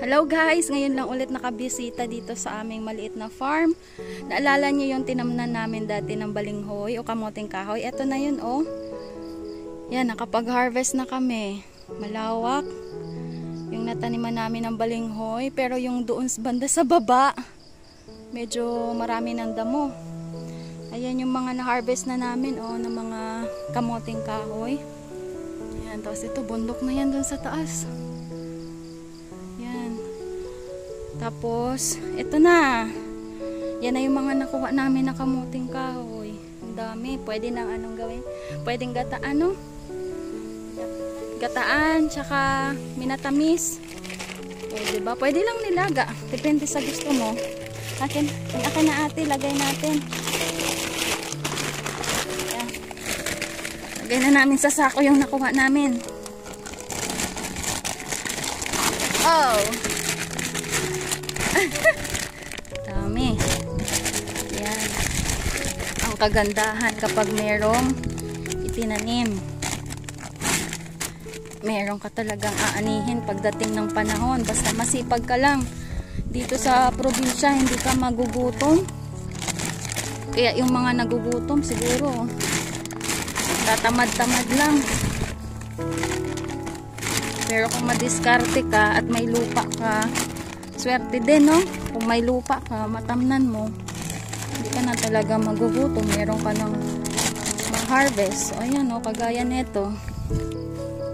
Hello guys! Ngayon lang ulit nakabisita dito sa aming maliit na farm. Naalala niyo yung tinamnan namin dati ng balinghoy o kamoting kahoy? Eto na yun oh. Yan, nakapag-harvest na kami. Malawak. Yung nataniman namin ng balinghoy. Pero yung doon banda sa baba, medyo marami ng damo. Ayan yung mga na-harvest na namin oh, ng mga kamoting kahoy. Yan, tapos ito bundok na yan doon sa taas. Tapos, ito na. Yan na yung mga nakuha namin na kamuting kahoy. Ang dami. Pwede nang anong gawin? Pwedeng gataan, no? Gataan, tsaka minatamis. O, diba? Pwede lang nilaga. Depende sa gusto mo. Akin na ate, lagay natin. Yan. Lagay na namin sa sako yung nakuha namin. Oh! Dami. Yan. Ang kagandahan kapag merong itinanim. Meron ka talagang aanihin pagdating ng panahon. Basta masipag ka lang. Dito sa probinsya, hindi ka magugutom. Kaya yung mga nagugutom, siguro, tatamad-tamad lang. Pero kung madiskarte ka at may lupa ka, swerte din, no? Kung may lupa ka, matamnan mo, hindi ka na talaga magugutom. Meron ka ng harvest. O ayan, no? Kagaya nito.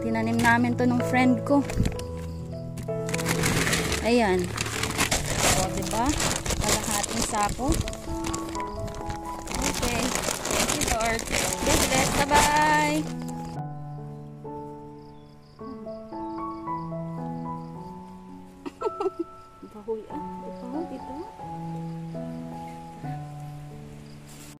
Tinanim namin to ng friend ko. Ayan. O, diba? Kalahating sako. Okay. Thank you, Lord. God bless. Bye-bye! Bahoy ah. Bahoy ito.